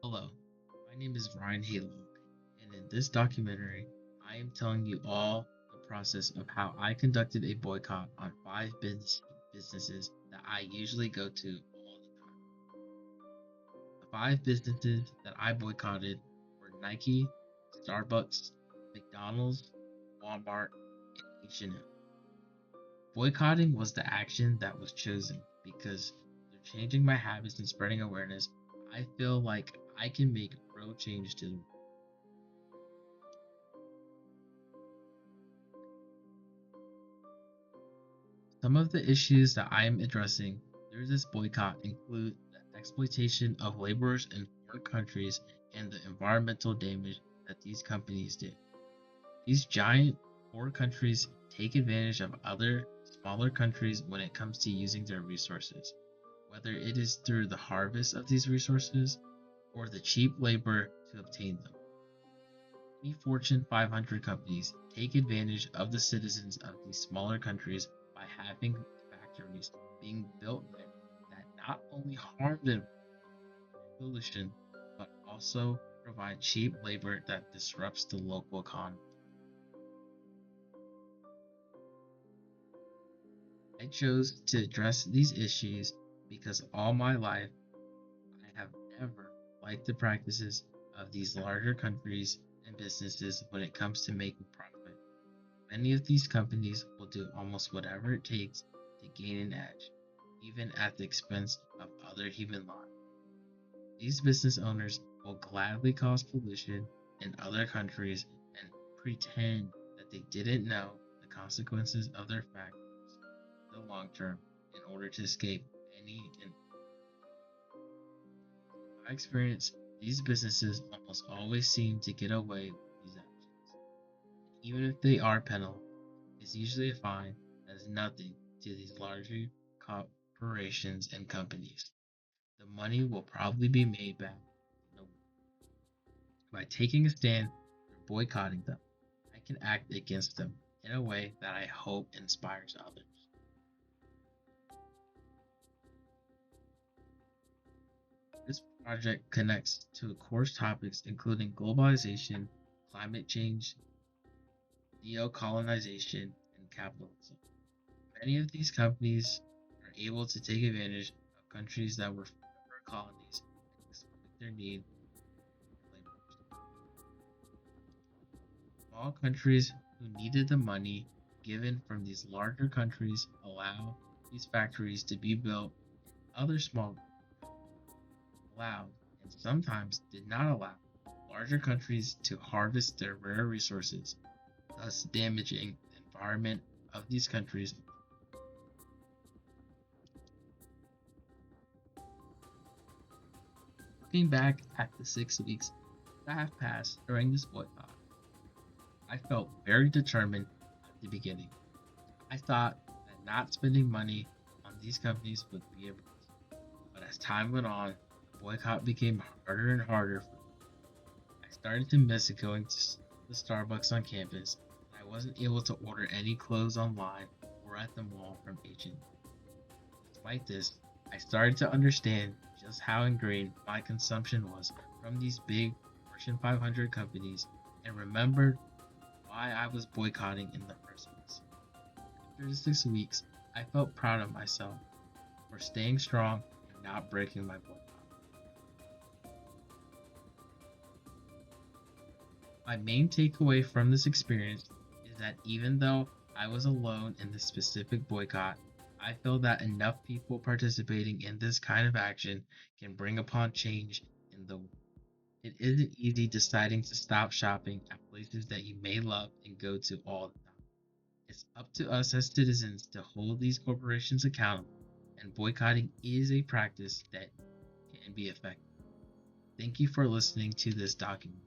Hello, my name is Ryan Halo, and in this documentary, I am telling you all the process of how I conducted a boycott on businesses that I usually go to all the time. The five businesses that I boycotted were Nike, Starbucks, McDonald's, Walmart, and H&M. Boycotting was the action that was chosen because through changing my habits and spreading awareness, I feel like I can make real change to the world. Some of the issues that I am addressing through this boycott include the exploitation of laborers in foreign countries and the environmental damage that these companies did. These giant poor countries take advantage of other smaller countries when it comes to using their resources, whether it is through the harvest of these resources or the cheap labor to obtain them. Many Fortune 500 companies take advantage of the citizens of these smaller countries by having factories being built there that not only harm the pollution but also provide cheap labor that disrupts the local economy. I chose to address these issues because all my life I have never liked the practices of these larger countries and businesses when it comes to making profit. Many of these companies will do almost whatever it takes to gain an edge, even at the expense of other human lives. These business owners will gladly cause pollution in other countries and pretend that they didn't know the consequences of their factors in the long term in order to escape any. In my experience, these businesses almost always seem to get away with these actions. Even if they are penalized, it's usually a fine that is nothing to these larger corporations and companies. The money will probably be made back in the by taking a stand or boycotting them. I can act against them in a way that I hope inspires others. This project connects to course topics including globalization, climate change, neo-colonization, and capitalism. Many of these companies are able to take advantage of countries that were former colonies and exploit their need for laborers. Small countries who needed the money given from these larger countries allow these factories to be built in other small allowed and sometimes did not allow larger countries to harvest their rare resources, thus damaging the environment of these countries. Looking back at the 6 weeks that have passed during this boycott, I felt very determined at the beginning. I thought that not spending money on these companies would be a breeze. But as time went on, the boycott became harder and harder for me. I started to miss going to the Starbucks on campus, and I wasn't able to order any clothes online or at the mall from H&M. Despite this, I started to understand just how ingrained my consumption was from these big Fortune 500 companies and remembered why I was boycotting in the first place. After the 6 weeks, I felt proud of myself for staying strong and not breaking my boycott. My main takeaway from this experience is that even though I was alone in this specific boycott, I feel that enough people participating in this kind of action can bring upon change in the world. It isn't easy deciding to stop shopping at places that you may love and go to all the time. It's up to us as citizens to hold these corporations accountable, and boycotting is a practice that can be effective. Thank you for listening to this document.